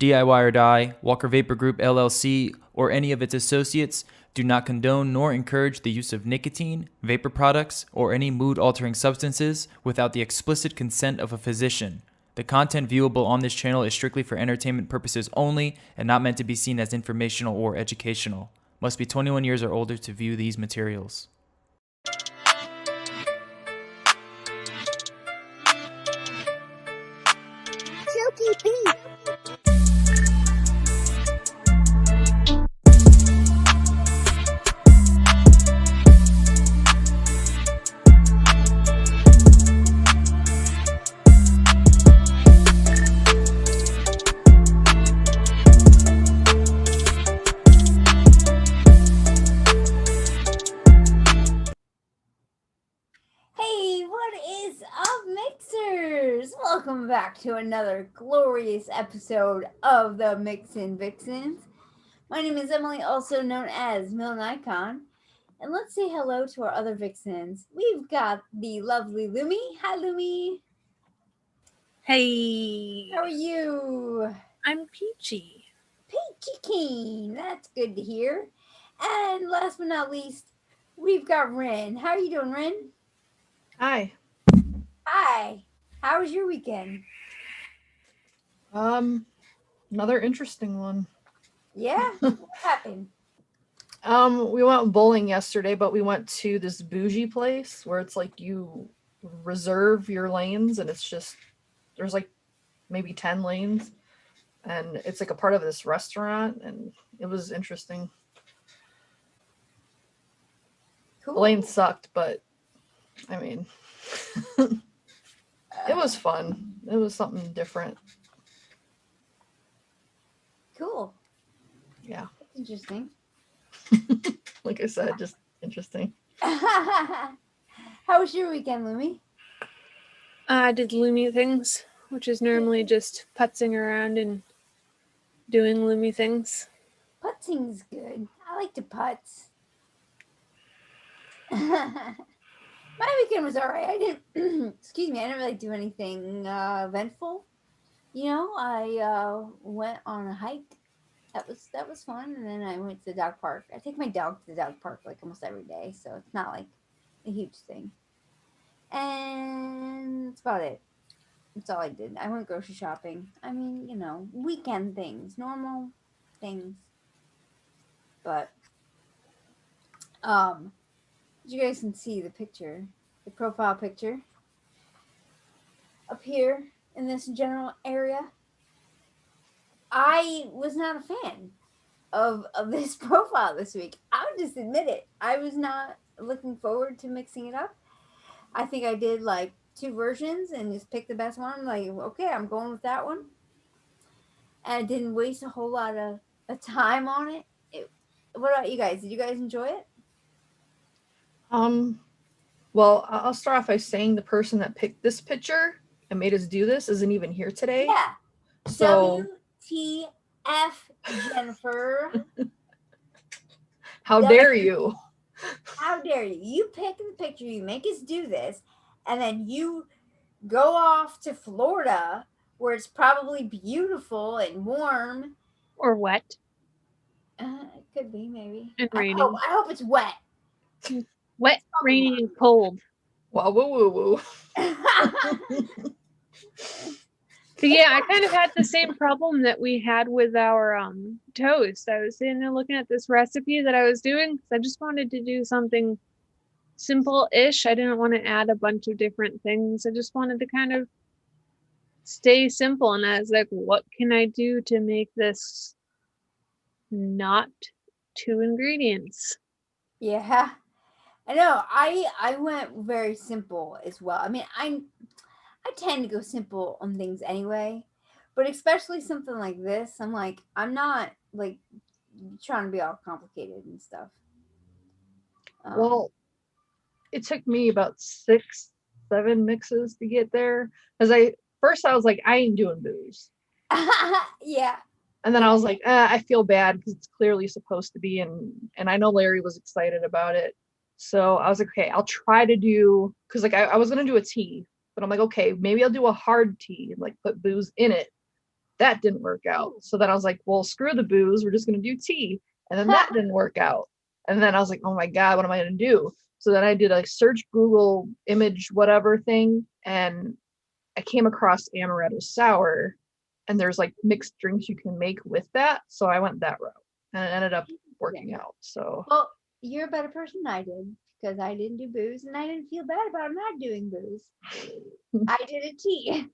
DIY or Die, Walker Vapor Group LLC, or any of its associates do not condone nor encourage the use of nicotine, vapor products, or any mood-altering substances without the explicit consent of a physician. The content viewable on this channel is strictly for entertainment purposes only and not meant to be seen as informational or educational. Must be 21 years or older to view these materials. Silky beat. Hey, what is up, mixers? Welcome back to another glorious episode of the MIXINVIXENS. My name is Emily, also known as mlNikon, and let's say hello to our other Vixens. We've got the lovely Lumi. Hi, Lumi. Hey, How are you? I'm Peachy. Peachy Keen. That's good to hear. And last but not least, we've got Rin. How are you doing, Rin? Hi. Hi. How was your weekend? Another interesting one. Yeah? What happened? We went bowling yesterday, but we went to this bougie place where it's like you reserve your lanes and it's just there's like maybe 10 lanes and it's like a part of this restaurant and it was interesting. Cool. The lane sucked, but I mean it was fun. It was something different. Cool. Yeah. That's interesting. Like I said, just interesting. How was your weekend, Lumi? I did Loomy things, which is normally just putzing around and doing Loomy things. Putzing's good. I like to putz. My weekend was alright. I didn't excuse me, I didn't really do anything eventful. You know, I went on a hike. That was fun, and then I went to the dog park. I take my dog to the dog park like almost every day, so it's not like a huge thing. And that's about it. That's all I did. I went grocery shopping. I mean, you know, weekend things, normal things. But you guys can see the picture, the profile picture up here in this general area. I was not a fan of this profile this week. I'll just admit it. I was not looking forward to mixing it up. I think I did like 2 versions and just picked the best one. Like, okay, I'm going with that one. And I didn't waste a whole lot of time on it. What about you guys? Did you guys enjoy it? Well, I'll start off by saying the person that picked this picture and made us do this isn't even here today. Yeah. So WTF, Jennifer. how dare you? How dare you? You pick the picture, you make us do this, and then you go off to Florida where it's probably beautiful and warm. Or wet It could be, maybe. and I raining. hope it's wet. Wet, raining, and cold. Wow, woo, woo, woo. So yeah, I kind of had the same problem that we had with our toast. I was sitting there looking at this recipe that I was doing because I just wanted to do something simple-ish. I didn't want to add a bunch of different things. I just wanted to kind of stay simple. And I was like, what can I do to make this not 2 ingredients? Yeah. I know. I went very simple as well. I mean, I tend to go simple on things anyway, but especially something like this, I'm like, I'm not like trying to be all complicated and stuff. Well, it took me about 6, 7 mixes to get there. Because first I was like, I ain't doing booze. Yeah. And then I was like, I feel bad because it's clearly supposed to be, and I know Larry was excited about it. So I was like, okay, I'll try to do, because like I was gonna do a tea, but I'm like, okay, maybe I'll do a hard tea and like put booze in it. That didn't work out. So then I was like, well, screw the booze. We're just going to do tea. And then that didn't work out. And then I was like, oh my God, what am I going to do? So then I did a search Google image, whatever thing. And I came across Amaretto Sour. And there's like mixed drinks you can make with that. So I went that route. And it ended up working out. So, Well, you're a better person than I did because I didn't do booze and I didn't feel bad about not doing booze. I did a tea.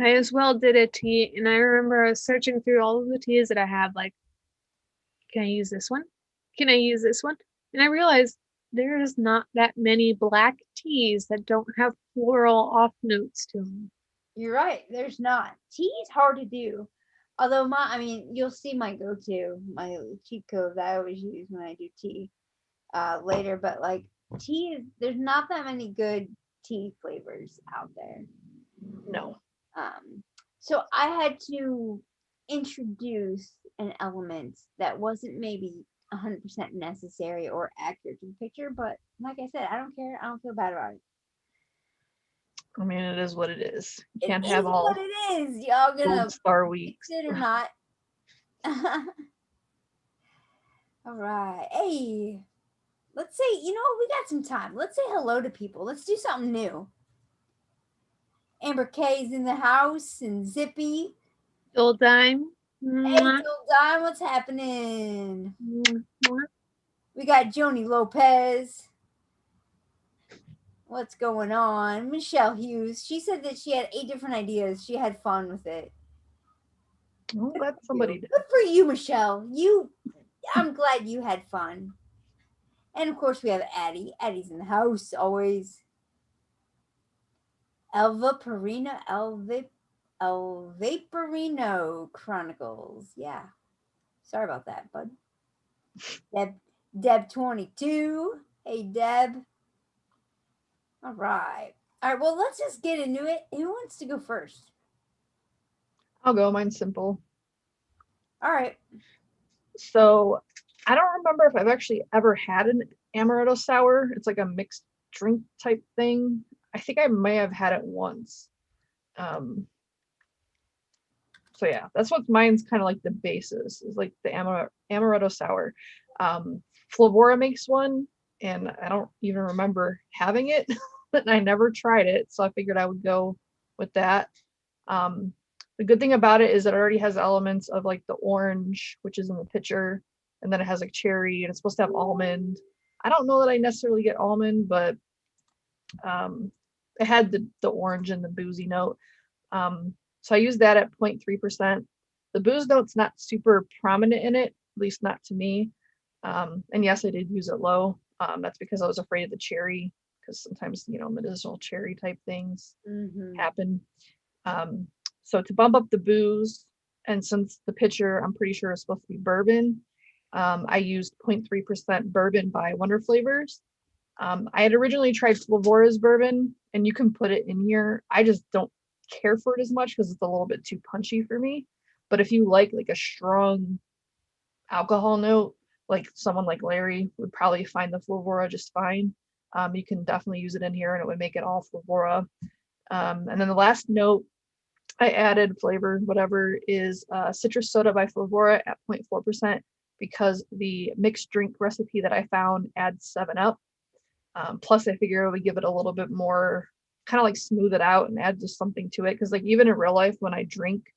I as well did a tea, and I remember I was searching through all of the teas that I have, like, can I use this one? Can I use this one? And I realized there's not that many black teas that don't have floral off notes to them. You're right. There's not. Tea is hard to do. Although you'll see my go-to, my cheat codes I always use when I do tea later. But like tea there's not that many good tea flavors out there. no. So I had to introduce an element that wasn't maybe 100% necessary or accurate to the picture, but like I said, I don't care. I don't feel bad about it. I mean, it is what it is. You can't It have is all what it is. Y'all gonna gold star fix weeks. it or not? All right. Hey, let's say, we got some time. Let's say hello to people. Let's do something new. Amber K's in the house and Zippy. Bill Dime. Hey, Till Dime, what's happening? We got Joni Lopez. What's going on? Michelle Hughes. She said that she had 8 different ideas. She had fun with it. Oh, glad somebody did. Good for you, Michelle. I'm glad you had fun. And of course, we have Addie. Addie's in the house always. Elva Perino, El Vaporino Chronicles. Yeah. Sorry about that, bud. Deb 22. Hey, Deb. All right. All right. Well, let's just get into it. Who wants to go first? I'll go. Mine's simple. All right. So I don't remember if I've actually ever had an Amaretto Sour. It's like a mixed drink type thing. I think I may have had it once. So yeah, that's what mine's kind of like the basis is like the Amaretto Sour. Flavora makes one, and I don't even remember having it, and I never tried it, so I figured I would go with that. The good thing about it is it already has elements of like the orange, which is in the picture, and then it has like cherry, and it's supposed to have almond. I don't know that I necessarily get almond, but it had the orange and the boozy note. So I used that at 0.3%. The booze note's not super prominent in it, at least not to me. And yes, I did use it low. That's because I was afraid of the cherry, because sometimes, medicinal cherry type things happen. So to bump up the booze, and since the pitcher, I'm pretty sure is supposed to be bourbon, I used 0.3% bourbon by Wonder Flavors. I had originally tried Flavora's bourbon, and you can put it in here. I just don't care for it as much because it's a little bit too punchy for me. But if you like a strong alcohol note, like someone like Larry would probably find the Flavora just fine. You can definitely use it in here, and it would make it all Flavora. And then the last note I added, flavor, whatever, is citrus soda by Flavora at 0.4%, because the mixed drink recipe that I found adds 7-Up. Plus, I figure it would give it a little bit more, kind of like smooth it out and add just something to it. Because like even in real life, when I drink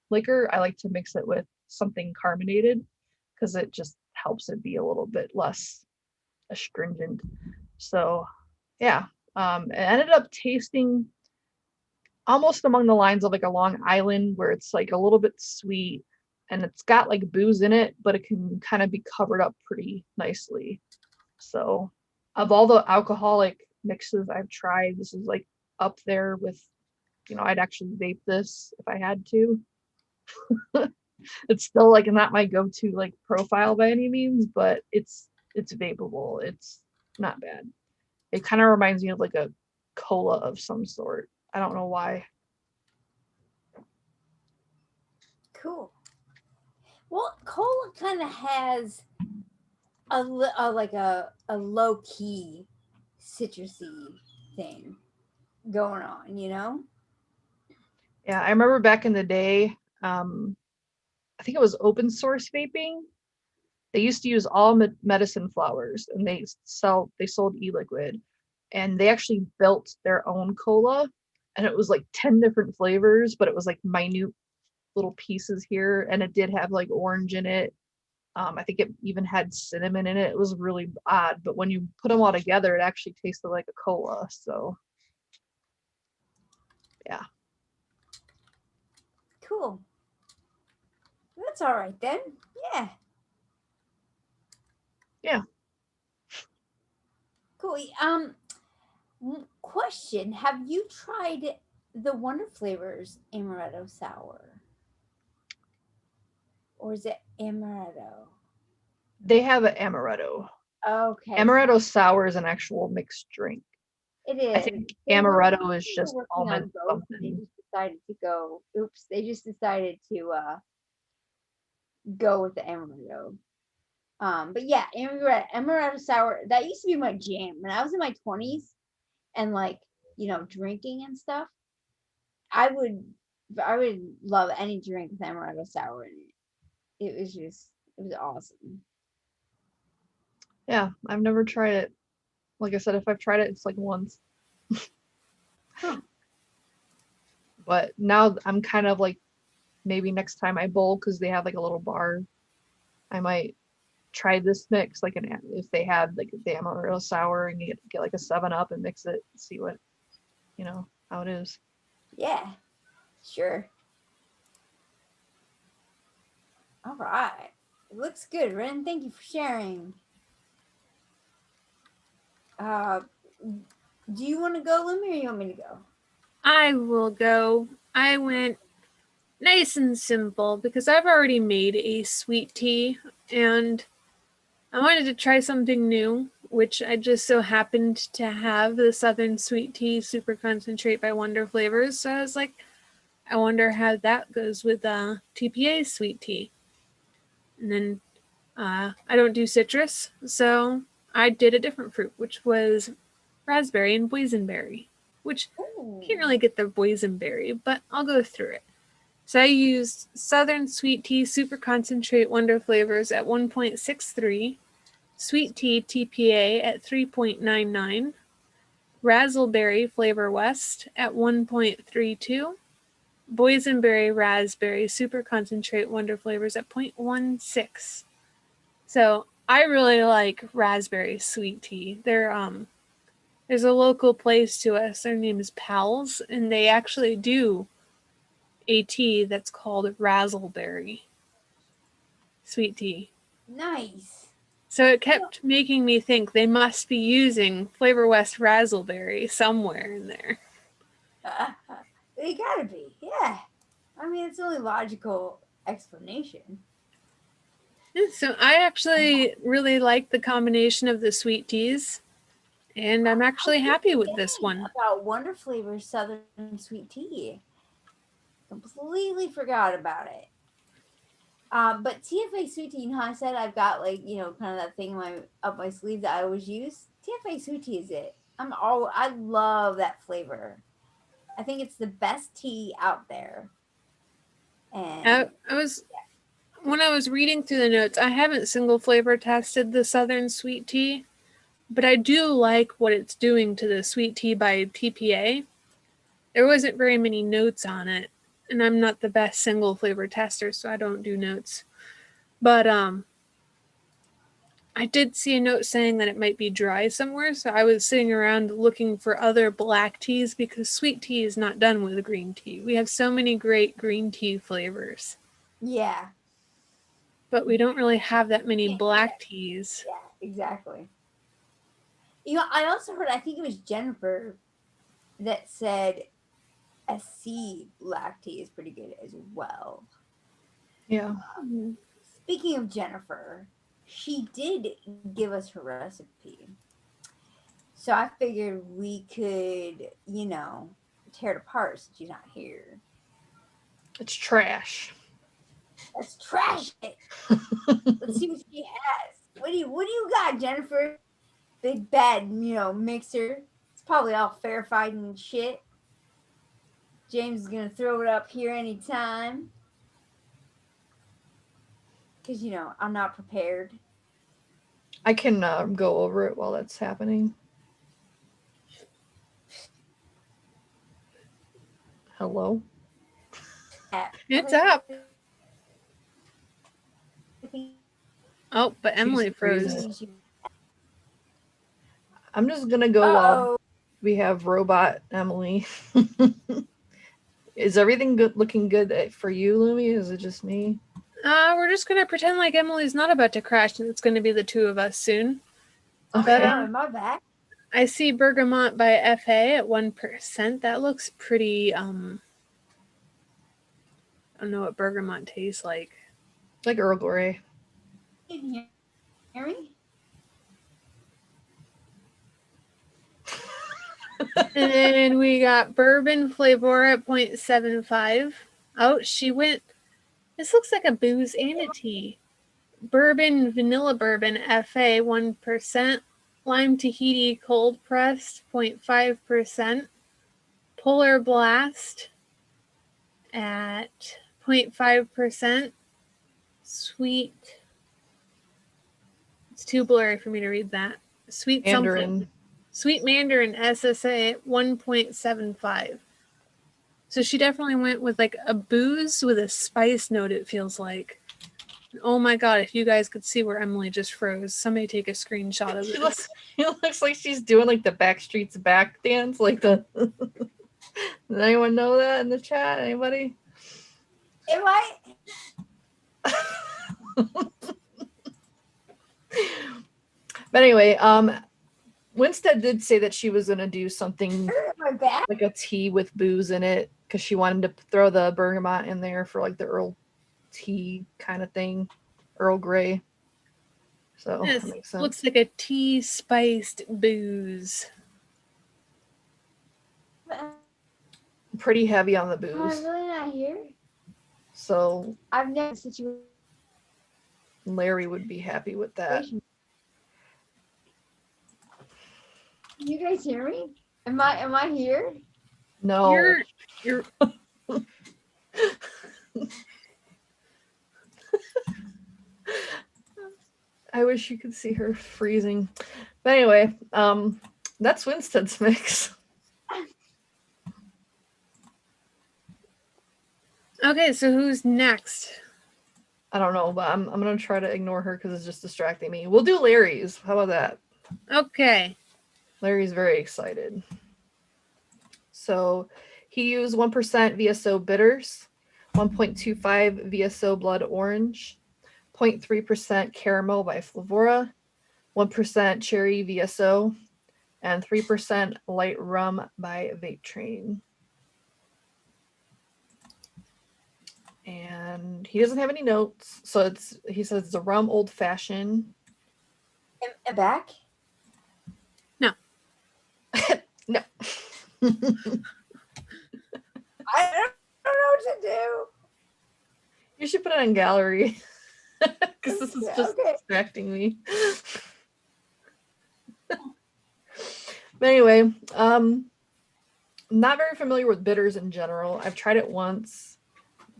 liquor, I like to mix it with something carbonated because it just helps it be a little bit less astringent. So yeah, it ended up tasting almost along the lines of like a Long Island, where it's like a little bit sweet and it's got like booze in it, but it can kind of be covered up pretty nicely. So of all the alcoholic mixes I've tried, this is like up there with, I'd actually vape this if I had to. It's still like not my go-to like profile by any means, but it's vapeable. It's not bad. It kind of reminds me of like a cola of some sort. I don't know why. Cool. Well, cola kind of has a low key citrusy thing going on, Yeah, I remember back in the day, I think it was open source vaping. They used to use all medicine flowers, and they sold e-liquid, and they actually built their own cola, and it was like 10 different flavors, but it was like minute little pieces here, and it did have like orange in it. I think it even had cinnamon in it. It was really odd, but when you put them all together, it actually tasted like a cola. So yeah, Cool. That's all right then. Yeah. yeah. Cool. Question: have you tried the Wonder Flavors Amaretto Sour, or is it Amaretto? They have an amaretto. Okay, Amaretto Sour is an actual mixed drink. it I is. think amaretto is They were just working almond on both, and they something. just decided to go. Oops, they just decided to go with the Amaretto. But yeah, Amaretto Sour, that used to be my jam when I was in my 20s and like, drinking and stuff. I would I would love any drink with Amaretto Sour in it. It was awesome. Yeah, I've never tried it. Like I said, if I've tried it, it's like once. Huh. But now I'm kind of like, maybe next time I bowl, because they have like a little bar, I might try this mix. Like if they had like the Amaretto Sour, and you get like a 7-Up and mix it, see what, how it is. Yeah, sure. All right. It looks good, Ren. Thank you for sharing. Uh, do you want to go, Lemmy, or you want me to go? I will go. I went nice and simple because I've already made a sweet tea and I wanted to try something new, which I just so happened to have the Southern Sweet Tea Super Concentrate by Wonder Flavors. So I was like, I wonder how that goes with TPA sweet tea. And then I don't do citrus, so I did a different fruit, which was raspberry and boysenberry, which Ooh. can't really get the boysenberry, but I'll go through it. So I used Southern Sweet Tea Super Concentrate Wonder Flavors at 1.63, Sweet Tea TPA at 3.99, Razzleberry Flavor West at 1.32, Boysenberry Raspberry Super Concentrate Wonder Flavors at 0.16. So I really like raspberry sweet tea. There's a local place to us. Their name is Pals, and they actually do a tea that's called razzleberry sweet tea. Nice. So it kept making me think they must be using Flavor West razzleberry somewhere in there. They gotta be. Yeah. I mean, it's the only logical explanation. So I actually really like the combination of the sweet teas, and I'm actually happy with this one. About Wonder Flavor Southern Sweet Tea. Completely forgot about it. But TFA Sweet Tea, I said I've got like, kind of that thing up my sleeve that I always use. TFA Sweet Tea is it. I love that flavor. I think it's the best tea out there. And When I was reading through the notes, I haven't single flavor tested the Southern Sweet Tea, but I do like what it's doing to the sweet tea by TPA. There wasn't very many notes on it, and I'm not the best single flavor tester, so I don't do notes. But I did see a note saying that it might be dry somewhere, so I was sitting around looking for other black teas because sweet tea is not done with green tea. We have so many great green tea flavors. yeah. But we don't really have that many black teas. Yeah, exactly. I also heard, I think it was Jennifer that said SC black tea is pretty good as well. Yeah. Speaking of Jennifer, she did give us her recipe. So I figured we could, tear it apart since she's not here. It's trash. Let's trash it. Let's see what she has. What do you got, Jennifer? Big bad, mixer. It's probably all verified and shit. James is gonna throw it up here anytime. Because, you know, I'm not prepared. I can go over it while that's happening. Hello? It's up. Oh, but Emily froze. freezing. I'm just gonna go while we have robot Emily. Is everything good? Looking good for you, Lumi? Is it just me? We're just gonna pretend like Emily's not about to crash, and it's gonna be the two of us soon. Okay. But, am I back? I see Bergamot by FA at 1%. That looks pretty. I don't know what Bergamot tastes like. Like Earl Grey. Can you hear me? And then we got Bourbon Flavor at 0.75. Oh, she went. This looks like a booze and a tea. Bourbon Vanilla Bourbon FA 1%. Lime Tahiti Cold Pressed 0.5%. Polar Blast at 0.5%. Sweet. It's too blurry for me to read that. Sweet Mandarin. something. Sweet Mandarin SSA at 1.75. So she definitely went with like a booze with a spice note, it feels like. Oh my god, if you guys could see where Emily just froze. Somebody take a screenshot of this. It looks like she's doing like the Backstreet's Back dance. Like the. Does anyone know that in the chat? Anybody? Am I? But anyway, Winstead did say that she was gonna do something Am I back? like a tea with booze in it because she wanted to throw the bergamot in there for like the Earl tea kind of thing, Earl Grey. So This that makes sense. looks like a tea spiced booze. Pretty heavy on the Am I booze. really not here? So I've never situation. Larry would be happy with that. Can you guys hear me? Am I here? No. You're I wish you could see her freezing. But anyway, that's Winstead's mix. okay, so who's next? I don't know, but I'm gonna try to ignore her because it's just distracting me. We'll do Larry's. How about that? Okay. Larry's very excited. So he used 1% VSO bitters, 1.25 VSO blood orange, 0.3% caramel by Flavora, 1% cherry VSO, and 3% light rum by Vape Train. And he doesn't have any notes, so he says it's a rum old fashioned. Am I back? No. I don't know what to do. You should put it on gallery because this is just distracting me. But anyway, not very familiar with bitters in general. I've tried it once.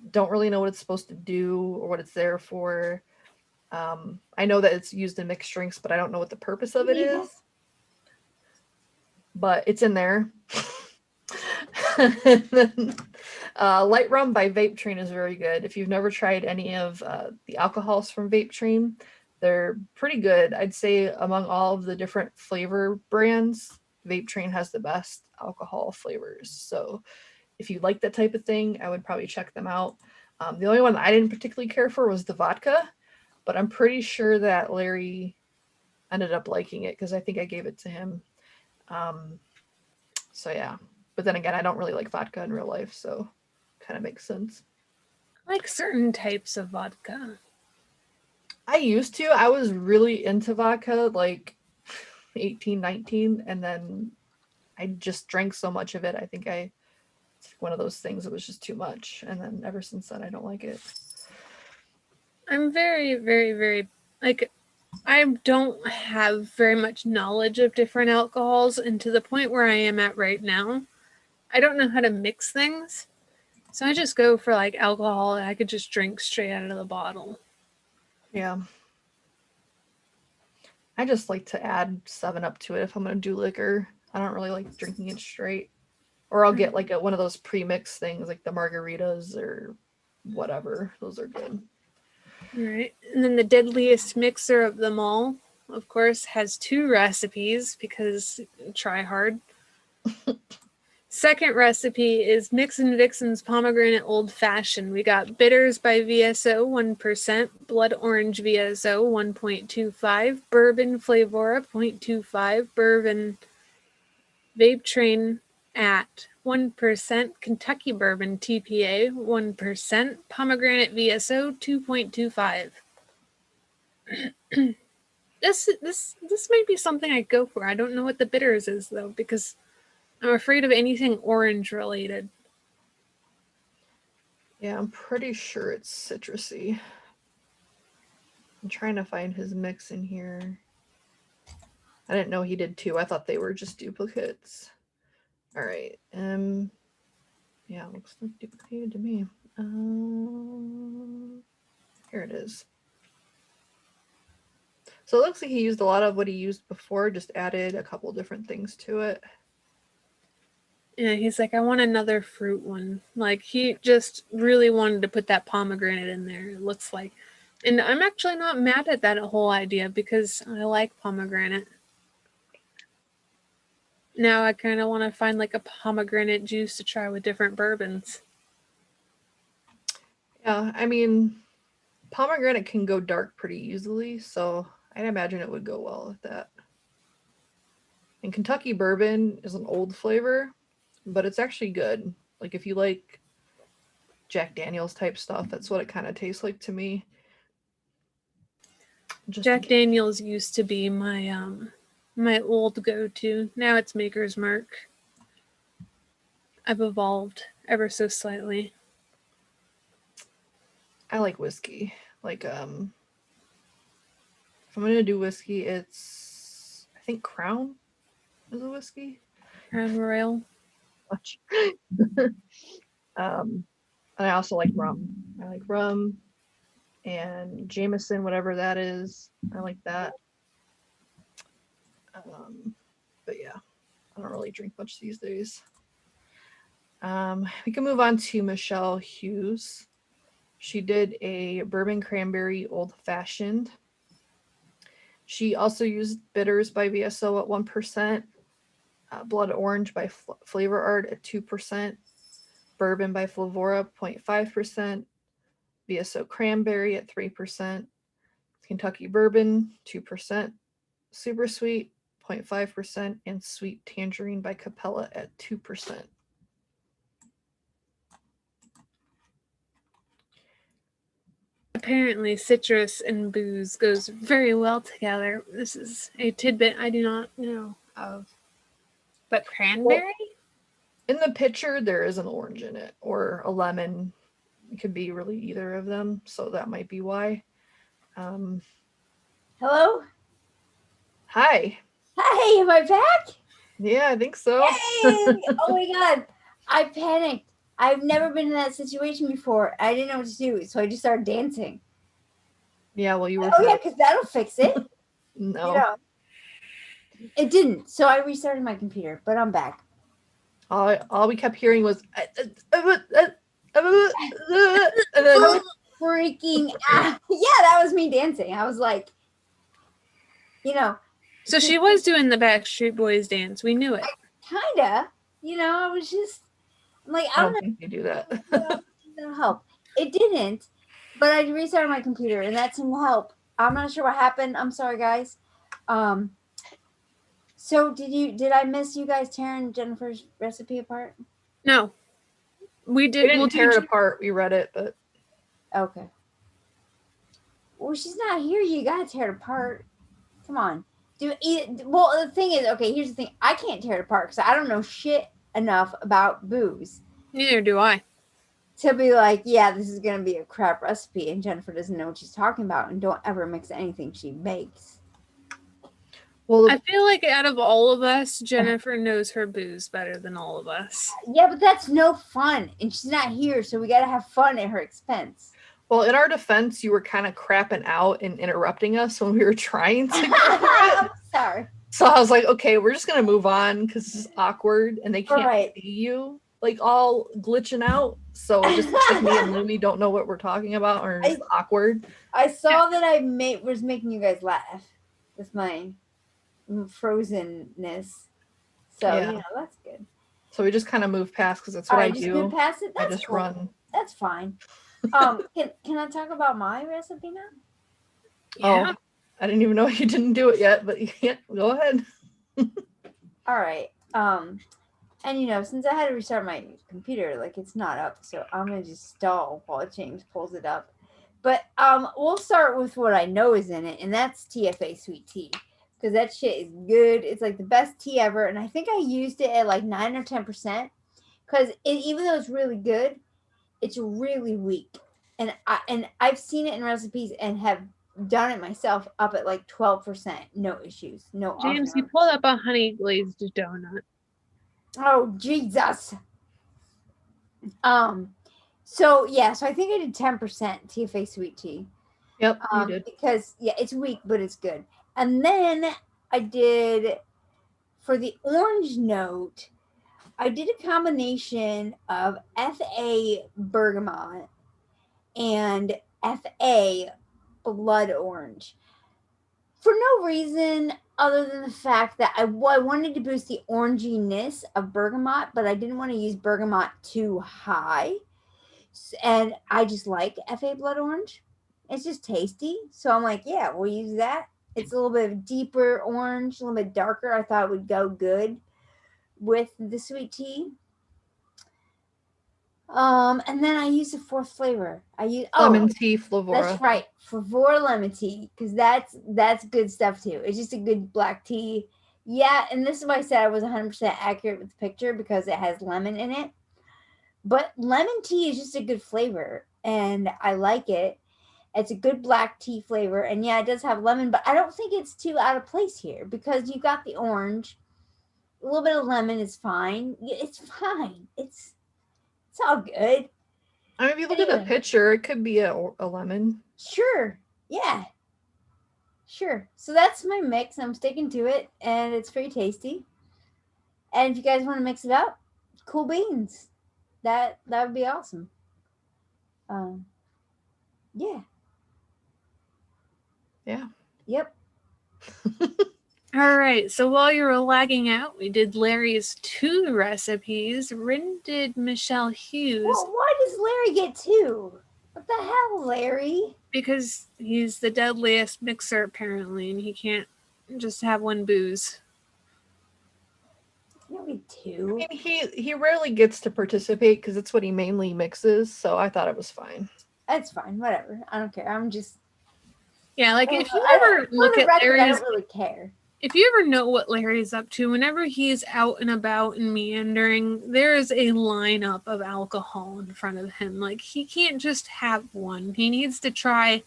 Don't really know what it's supposed to do or what it's there for. I know that it's used in mixed drinks, but I don't know what the purpose of it is. But it's in there. And then, light rum by Vape Train is very good. If you've never tried any of the alcohols from Vape Train, they're pretty good. I'd say among all of the different flavor brands, Vape Train has the best alcohol flavors. So if you like that type of thing, I would probably check them out. The only one that I didn't particularly care for was the vodka, but I'm pretty sure that Larry ended up liking it because I think I gave it to him. So yeah, but then again, I don't really like vodka in real life, so kind of makes sense. I like certain types of vodka. I used to. I was really into vodka like 18, 19, and then I just drank so much of it. I think it's one of those things that was just too much. And then ever since then, I don't like it. I'm very, very, very, like, I don't have very much knowledge of different alcohols, and to the point where I am at right now, I don't know how to mix things. So I just go for like alcohol that I could just drink straight out of the bottle. Yeah. I just like to add 7-Up to it if I'm going to do liquor. I don't really like drinking it straight. Or I'll get like one of those pre-mixed things like the margaritas or whatever. Those are good. All right. And then the deadliest mixer of them all, of course, has 2 recipes because try hard. Second recipe is MIXINVIXENS Pomegranate Old Fashioned. We got bitters by VSO 1%, blood orange VSO 1.25, bourbon Flavora 0.25, bourbon vape train at 1%, Kentucky bourbon TPA 1%, pomegranate VSO 2.25. This might be something I'd go for. I don't know what the bitters is though, because I'm afraid of anything orange related. Yeah, I'm pretty sure it's citrusy. I'm trying to find his mix in here. I didn't know he did 2. I thought they were just duplicates. All right. Yeah, looks like duplicated to me. Here it is. So it looks like he used a lot of what he used before, just added a couple different things to it. Yeah, he's like, I want another fruit one. Like, he just really wanted to put that pomegranate in there, it looks like. And I'm actually not mad at that whole idea because I like pomegranate. Now I kind of want to find like a pomegranate juice to try with different bourbons. Yeah, I mean, pomegranate can go dark pretty easily, so I'd imagine it would go well with that. And Kentucky bourbon is an old flavor, but it's actually good. Like if you like Jack Daniels type stuff, that's what it kind of tastes like to me. Jack Daniels used to be my my old go-to. Now it's Maker's Mark. I've evolved ever so slightly. I like whiskey. Like if I'm gonna do whiskey, it's I think Crown is a whiskey. Crown Royal. Much. And I also like rum. I like rum and Jameson, whatever that is. I like that. But yeah, I don't really drink much these days. We can move on to Michelle Hughes. She did a bourbon cranberry old fashioned. She also used bitters by VSO at 1%, blood orange by Flavor Art at 2%, bourbon by Flavora 0.5%, VSO cranberry at 3%, Kentucky bourbon 2%, super sweet 0.5%, and sweet tangerine by Capella at 2%. Apparently citrus and booze goes very well together. This is a tidbit I do not know of. But cranberry? Well, in the picture, there is an orange in it, or a lemon. It could be really either of them, so that might be why. Hello? Hi. Hi, am I back? Yeah, I think so. Hey! Oh my god. I panicked. I've never been in that situation before. I didn't know what to do, so I just started dancing. Yeah, well, you were. Oh yeah, because that'll fix it. No. You know. It didn't, so I restarted my computer, but I'm back. All we kept hearing was and then Freaking out. Yeah, that was me dancing. I was like, you know. So she was doing the Backstreet Boys dance. We knew it. Kinda. You know, I was just I'm like, I don't think they do that. That'll help. It didn't, but I restarted my computer and that seemed to help. I'm not sure what happened. I'm sorry, guys. So did I miss you guys tearing Jennifer's recipe apart? No. We did. We didn't tear it apart. We read it, but okay. Well, she's not here. You gotta tear it apart. Come on. Well, the thing is, okay, here's the thing. I can't tear it apart because I don't know shit enough about booze. Neither do I. To be like, yeah, this is going to be a crap recipe, and Jennifer doesn't know what she's talking about, and don't ever mix anything she makes. Well, I feel like out of all of us, Jennifer knows her booze better than all of us. Yeah, but that's no fun. And she's not here, so we got to have fun at her expense. well, in our defense, you were kind of crapping out and interrupting us when we were trying to go through I'm it. sorry. So I was like, okay, we're just gonna move on because this is awkward and they can't Right. see you like all glitching out. So it just looks like me and Lumi don't know what we're talking about or it's awkward. I saw that I was making you guys laugh with my frozenness. So, Yeah. that's good. So we just kind of move past because that's what All I right, just do. move past it. I That's just cool. run. That's fine. Can I talk about my recipe now? Yeah. Oh, I didn't even know you didn't do it yet, but you can't. Go ahead. All right. And since I had to restart my computer, like it's not up, so I'm gonna just stall while James pulls it up. But we'll start with what I know is in it, and that's TFA sweet tea, because that shit is good. It's like the best tea ever, and I think I used it at like 9 or 10%, because even though it's really good, it's really weak, and I've seen it in recipes and have done it myself up at like 12%, no issues, no. James, you pulled up a honey glazed donut. Oh Jesus. So I think I did 10% TFA sweet tea. Yep, you did. Because it's weak, but it's good. And then I did, for the orange note, I did a combination of FA bergamot and FA blood orange. For no reason other than the fact that I wanted to boost the oranginess of bergamot, but I didn't want to use bergamot too high. And I just like FA blood orange. It's just tasty. So I'm like, yeah, we'll use that. It's a little bit of deeper orange, a little bit darker. I thought it would go good with the sweet tea. And then I use the fourth flavor. I use Lemon tea, Flavora. That's right, Flavora lemon tea, because that's good stuff too. It's just a good black tea. Yeah, and this is why I said I was 100% accurate with the picture, because it has lemon in it. But lemon tea is just a good flavor, and I like it. It's a good black tea flavor, and yeah, it does have lemon, but I don't think it's too out of place here, because you got the orange. A little bit of lemon is fine. It's fine. It's all good. I mean, if you look at the picture, it could be a lemon. Sure. Yeah. Sure. So that's my mix. I'm sticking to it, and it's pretty tasty. And if you guys want to mix it up, cool beans. That would be awesome. Yeah. Yeah. Yep. All right. So while you were lagging out, we did Larry's 2 recipes. Rin did Michelle Hughes. Well, why does Larry get 2? What the hell, Larry? Because he's the deadliest mixer, apparently, and he can't just have one booze. You get 2. I mean, he rarely gets to participate because it's what he mainly mixes, so I thought it was fine. That's fine. Whatever. I don't care. I'm just... Yeah, like if you ever look at Larry's... I don't really care. If you ever know what Larry's up to, whenever he's out and about and meandering, there is a lineup of alcohol in front of him. Like, he can't just have one. He needs to try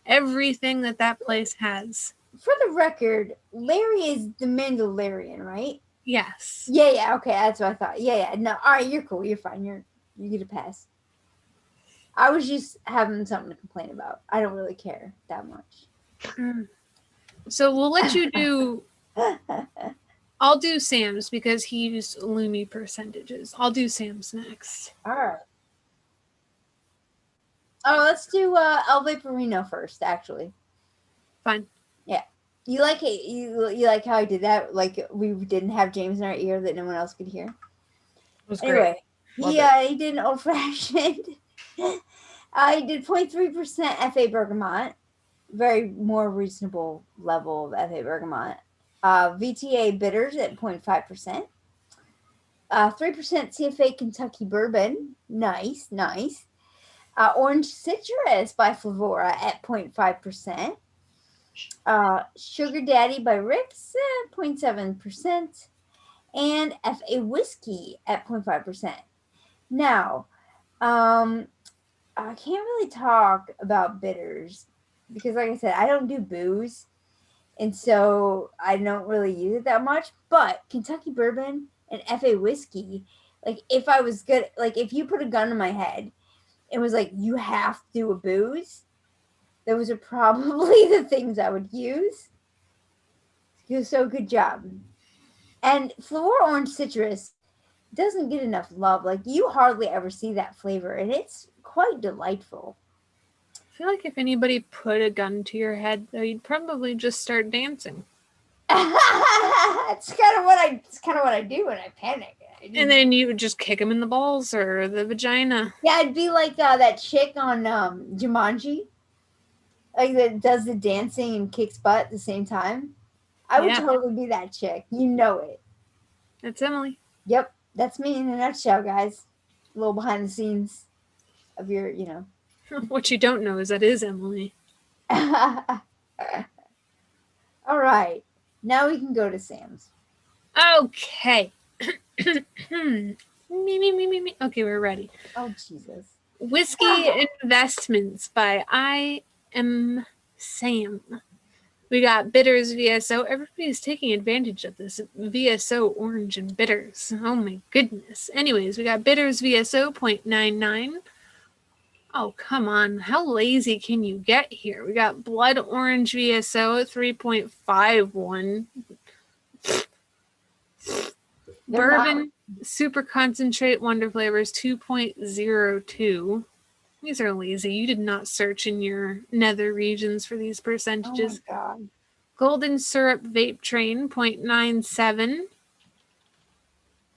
everything that place has. For the record, Larry is the Mandalorian, right? Yes. Yeah, okay, that's what I thought. Yeah. No, all right, you're cool. You're fine. You get a pass. I was just having something to complain about. I don't really care that much. So we'll let you do... I'll do Sam's because he used Lumi percentages. I'll do Sam's next. All right. Oh, let's do El Vaporino first, actually. Fine. Yeah. You like it? You like how I did that? Like we didn't have James in our ear that no one else could hear? It was anyway, great. He did an old-fashioned. He did 0.3% FA bergamot. Very more reasonable level of FA bergamot. VTA bitters at 0.5%. 3% CFA Kentucky bourbon. Nice. Orange citrus by Flavora at 0.5%. Sugar Daddy by Rick's at 0.7%. And FA whiskey at 0.5%. Now, I can't really talk about bitters because, like I said, I don't do booze. and so I don't really use it that much. But Kentucky bourbon and FA whiskey, like if I was good, like if you put a gun in my head and was like, you have to do a booze, those are probably the things I would use. So good job. And Flora Orange Citrus doesn't get enough love. Like you hardly ever see that flavor, and it's quite delightful. I feel like if anybody put a gun to your head, though, you'd probably just start dancing. It's kind of what I do when I panic. And then you would just kick them in the balls or the vagina. Yeah, I'd be like that chick on Jumanji, like that does the dancing and kicks butt at the same time. I would totally be that chick. You know it. That's Emily. Yep, that's me in a nutshell, guys. A little behind the scenes of your, you know. What you don't know is that is Emily. All right. Now we can go to Sam's. Okay. me. Okay, we're ready. Oh, Jesus. Whiskey Investments by I Am Sam. We got bitters VSO. Everybody's taking advantage of this VSO orange and bitters. Oh my goodness. Anyways, we got bitters VSO 0.99. Oh, come on. How lazy can you get here? We got blood orange VSO at 3.51. Bourbon super concentrate wonder flavors 2.02. These are lazy. You did not search in your nether regions for these percentages. Oh my God. Golden syrup vape train 0.97.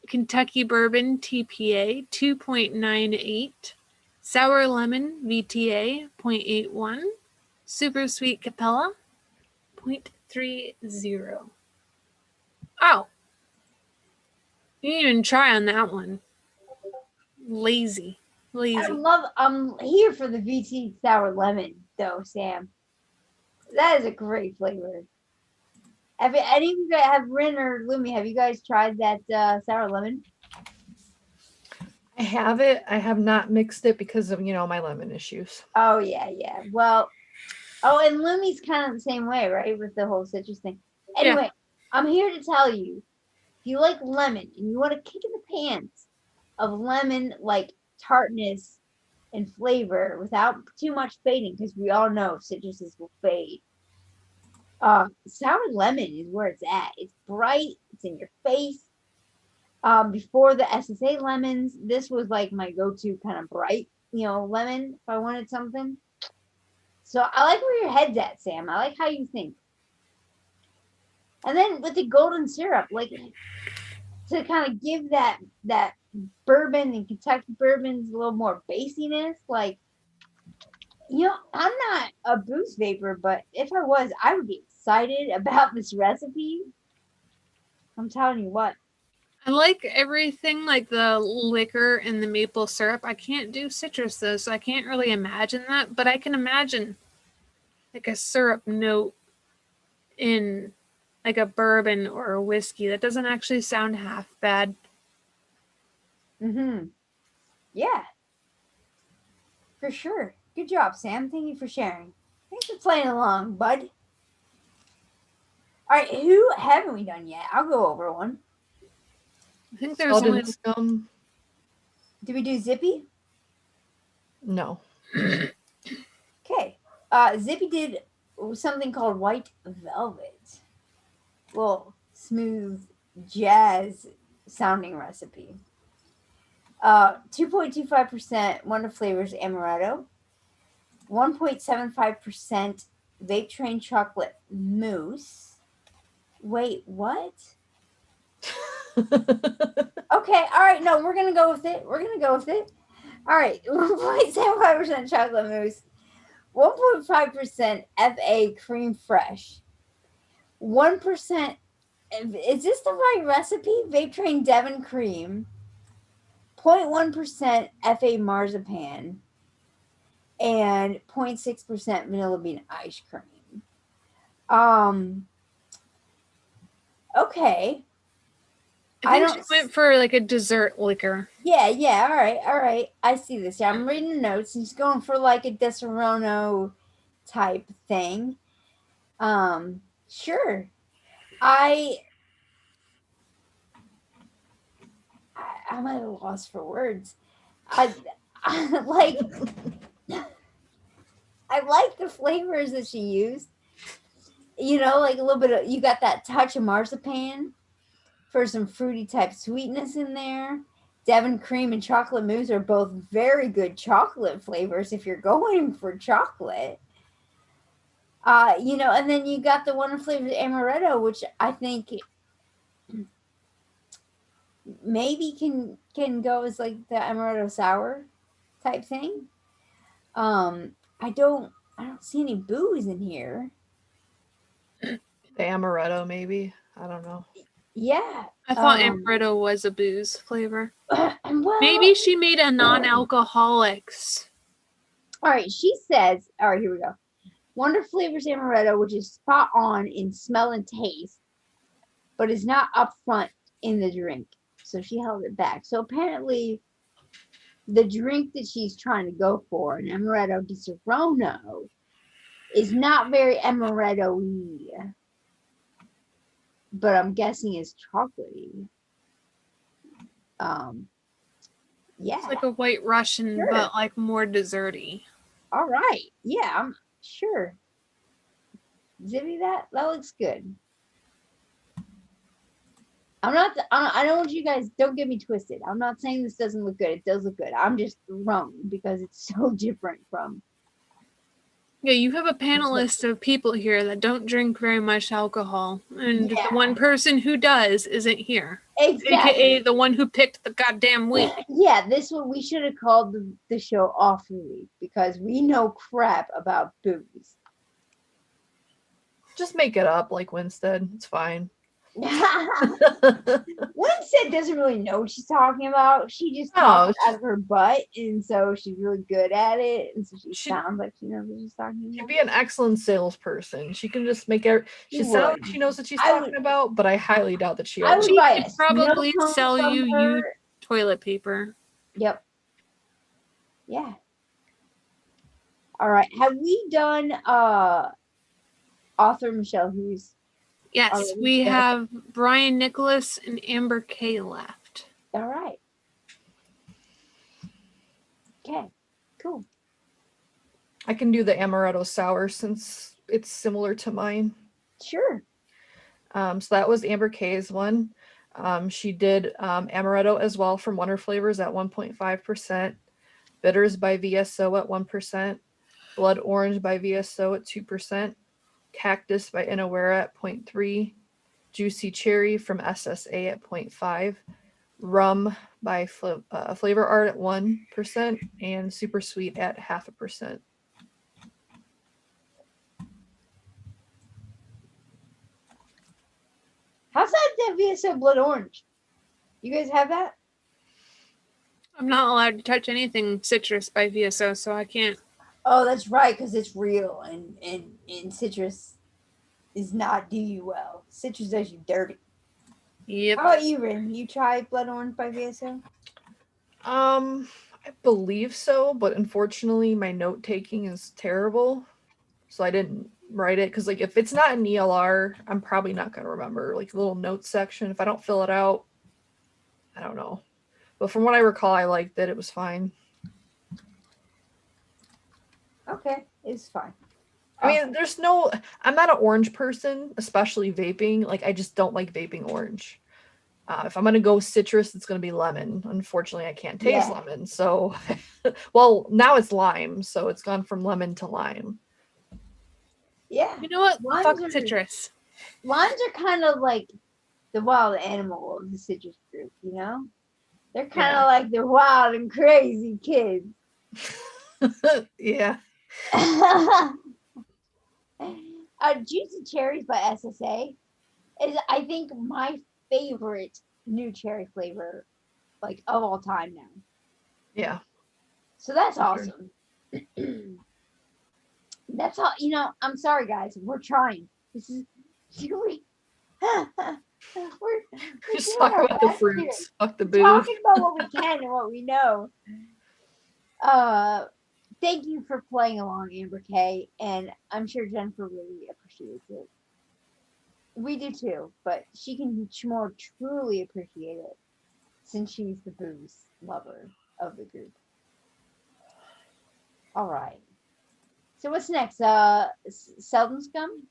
Kentucky bourbon TPA 2.98. Sour lemon VTA 0.81. Super sweet Capella 0.30. Oh. You didn't even try on that one. Lazy. I'm here for the VT sour lemon though, Sam. That is a great flavor. Have any of you guys have Rin or Lumi? Have you guys tried that sour lemon? I have it. I have not mixed it because of, my lemon issues. Oh yeah. Well, and Lumi's kind of the same way, right? With the whole citrus thing. Anyway, I'm here to tell you, if you like lemon and you want to kick in the pants of lemon like tartness and flavor without too much fading, because we all know citruses will fade. Sour lemon is where it's at. It's bright. It's in your face. Before the SSA lemons, this was like my go-to kind of bright, lemon if I wanted something. So I like where your head's at, Sam. I like how you think. And then with the golden syrup, like to kind of give that bourbon and Kentucky bourbons a little more basiness, like, I'm not a booze vapor, but if I was, I would be excited about this recipe. I'm telling you what. I like everything, like the liquor and the maple syrup. I can't do citrus though, so I can't really imagine that, but I can imagine like a syrup note in like a bourbon or a whiskey. That doesn't actually sound half bad. Yeah. For sure. Good job, Sam. Thank you for sharing. Thanks for playing along, bud. All right, who haven't we done yet? I'll go over one. I think there's only... Scum. Did we do Zippy? No. Okay. Zippy did something called White Velvet. Well, smooth jazz sounding recipe. 2.25% Wonder Flavors Amaretto. 1.75% Vape Train Chocolate Mousse. Wait, what? Okay, all right, no, we're gonna go with it. All right, 1.75% chocolate mousse, 1.5% FA cream fresh, 1%. Is this the right recipe? Vape Train Devon cream, 0.1% FA marzipan, and 0.6% vanilla bean ice cream. Okay. I think she went for like a dessert liquor. Yeah. All right. I see this. Yeah, I'm reading the notes. He's going for like a Deserono type thing. Sure. I'm at a loss for words. I like I like the flavors that she used. You know, like a little bit of, you got that touch of marzipan for some fruity type sweetness in there. Devon cream and chocolate mousse are both very good chocolate flavors if you're going for chocolate. You know, and then you got the one flavored amaretto, which I think maybe can go as like the Amaretto Sour type thing. I don't see any booze in here. The amaretto, maybe. I don't know. Yeah. I thought amaretto was a booze flavor. Well, Maybe she made a non-alcoholics. all right, she says, all right, here we go. Wonder Flavors Amaretto, which is spot on in smell and taste, but is not upfront in the drink. So she held it back. So apparently, the drink that she's trying to go for, an Amaretto di Serrano, is not very amaretto-y. But I'm guessing it's chocolatey. Yeah. It's like a White Russian, Sure. but like more desserty. All right. Yeah, I'm sure. Zibby, that looks good. I don't want you guys, don't get me twisted. I'm not saying this doesn't look good. It does look good. I'm just thrown because it's so different from. Yeah, you have a panelist of people here that don't drink very much alcohol, and Yeah. the one person who does isn't here. Exactly. AKA the one who picked the goddamn week. Yeah, this one we should have called the show Off the Week because we know crap about booze. Just make it up like Winstead. It's fine. Winstead doesn't really know what she's talking about. She just talks out of her butt, and so she's really good at it, and so she sounds like she knows what she's talking about. She'd be an excellent salesperson. She can just make it. She sounds like she knows what she's talking about, but I highly doubt that she. I would She buy could a probably snow cone sell from you her. used toilet paper. Yep. Yeah. All right. Have we done author Michelle Hughes? Yes, we have Brian Nicholas and Amber Kay left. All right. Okay. Cool. I can do the Amaretto Sour since it's similar to mine. Sure. So that was Amber Kay's one. She did Amaretto as well from Wonder Flavors at 1.5%. Bitters by VSO at 1%. Blood Orange by VSO at 2%. Cactus by Inawera at 0.3. Juicy Cherry from SSA at 0.5. Rum by Flavor Art at 1%. And Super Sweet at 0.5%. How's that VSO Blood Orange? You guys have that? I'm not allowed to touch anything citrus by VSO, so I can't. Oh, that's right, because it's real, and citrus is not do you well. Citrus does you dirty. Yep. How about you, Rin? You tried Blood Orange by VSO? I believe so, but unfortunately my note taking is terrible. So I didn't write it because like if it's not an ELR, I'm probably not gonna remember. Like a little note section. If I don't fill it out, I don't know. But from what I recall, I liked it. It was fine. Okay, it's fine. I mean, I'm not an orange person, especially vaping. Like, I just don't like vaping orange. If I'm going to go citrus, it's going to be lemon. Unfortunately, I can't taste lemon. So, well, now it's lime. So it's gone from lemon to lime. Yeah. You know what? Fuck citrus. Limes are kind of like the wild animal of the citrus group, you know? They're kind of like the wild and crazy kids. Yeah. Juicy Cherries by SSA is, I think, my favorite new cherry flavor, like, of all time now. Yeah. So that's awesome. That's all, you know, I'm sorry, guys. We're trying. This is, we're just talk about the fruits. Here. Fuck the booze. Talking about what we can and what we know. Thank you for playing along, Amber Kay, and I'm sure Jennifer really appreciates it. We do too, but she can more truly appreciate it since she's the booze lover of the group. All right. So what's next? Seldom Scum?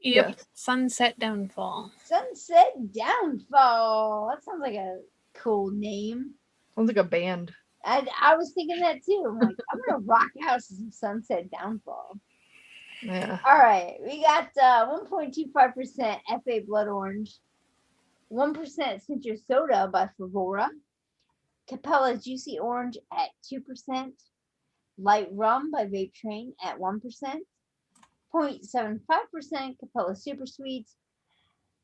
Yep. Yeah. Sunset Downfall. Sunset Downfall. That sounds like a cool name. Sounds like a band. And I was thinking that too. I'm like, I'm gonna rock out some Sunset Downfall. Yeah. All right, we got 1.25% FA Blood Orange, 1% Citrus Soda by Favora, Capella Juicy Orange at 2%, Light Rum by Vape Train at 1%, 0.75% Capella Super Sweets,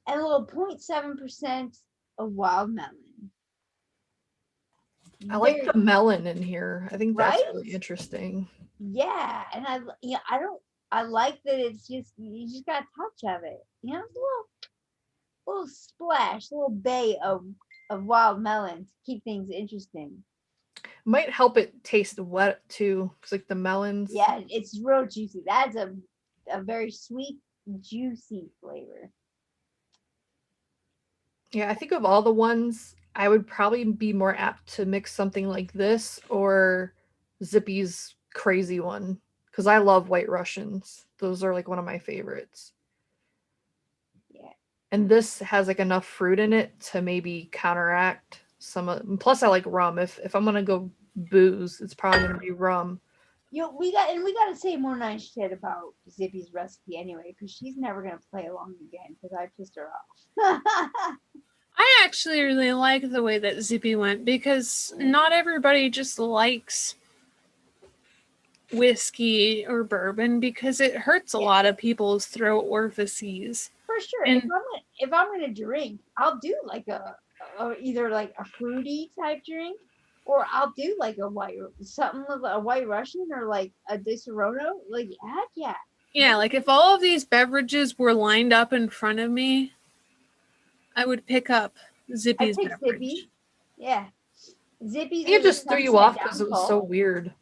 and a little 0.7% of Wild Melon. I like the melon in here. I think that's really interesting. Yeah, and I like that it's just you just got a touch of it. You know, a little splash, a little bay of wild melon to keep things interesting. Might help it taste wet too, because like the melons. Yeah, it's real juicy. That's a very sweet, juicy flavor. Yeah, I think of all the ones, I would probably be more apt to mix something like this or Zippy's crazy one, because I love White Russians. Those are like one of my favorites. Yeah. And this has like enough fruit in it to maybe counteract some of. Plus, I like rum. If I'm gonna go booze, it's probably gonna be rum. You know, we got to say more nice shit about Zippy's recipe anyway, because she's never gonna play along again because I pissed her off. I actually really like the way that Zippy went because not everybody just likes whiskey or bourbon because it hurts a lot of people's throat orifices. For sure. And if I'm gonna drink, I'll do like a either like a fruity type drink, or I'll do like a white Russian or like a Disaronno. Like heck yeah. Yeah, like if all of these beverages were lined up in front of me, I would pick up Zippy's I pick beverage. Zippy. Yeah. Zippy's. It just threw you off because it was so weird.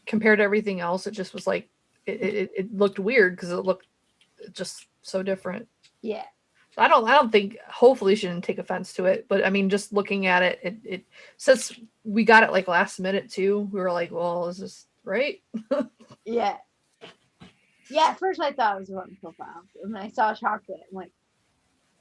Compared to everything else, it just was like it looked weird because it looked just so different. Yeah. I don't think, hopefully she didn't take offense to it, but I mean, just looking at it since we got it like last minute too, we were like, well, is this right? Yeah. Yeah, at first I thought it was a wrong profile. When I saw chocolate, I'm like,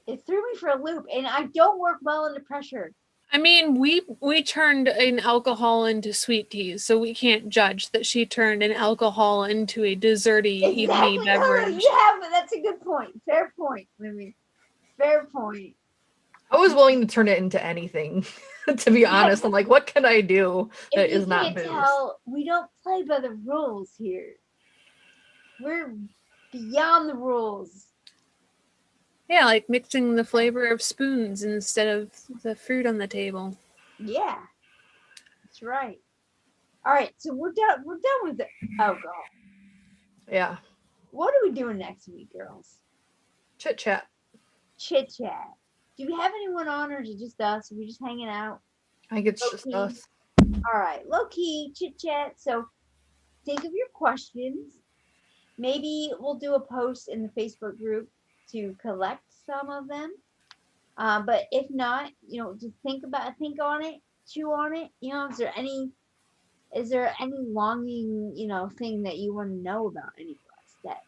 it threw me for a loop, and I don't work well under pressure. I mean, we turned an alcohol into sweet teas, so we can't judge that she turned an alcohol into a desserty evening beverage. Yeah, but that's a good point. Fair point, Mimi. Fair point. I was willing to turn it into anything, to be honest. I'm like, what can I do that is not booze? We don't play by the rules here. We're beyond the rules. Yeah, like mixing the flavor of spoons instead of the fruit on the table. Yeah, that's right. All right, so we're done. We're done with the alcohol. Yeah. What are we doing next week, girls? Chit chat. Chit chat. Do we have anyone on, or is it just us? Are we just hanging out? I think it's Low just key. us. All right, low key chit chat. So think of your questions. Maybe we'll do a post in the Facebook group to collect some of them. But if not, just think on it, chew on it. Is there any longing, thing that you want to know about any of us that,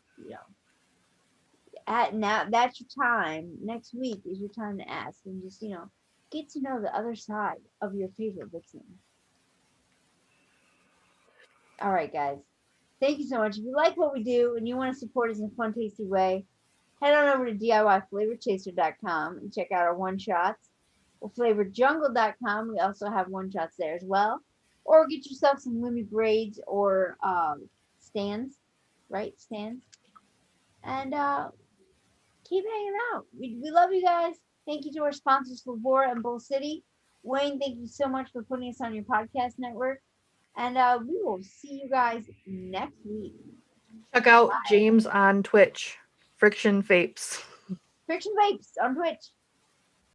now that's your time. Next week is your time to ask and just, get to know the other side of your favorite Vixen. All right, guys. Thank you so much. If you like what we do and you want to support us in a fun, tasty way, head on over to DIYFlavorChaser.com and check out our one-shots. Or FlavorJungle.com. We also have one-shots there as well. Or get yourself some Lumi braids or stands. Right? Stands. And keep hanging out. We love you guys. Thank you to our sponsors, Favora and Bull City. Wayne, thank you so much for putting us on your podcast network. And we will see you guys next week. Check out James on Twitch. Friction Vapes. Friction Vapes on Twitch.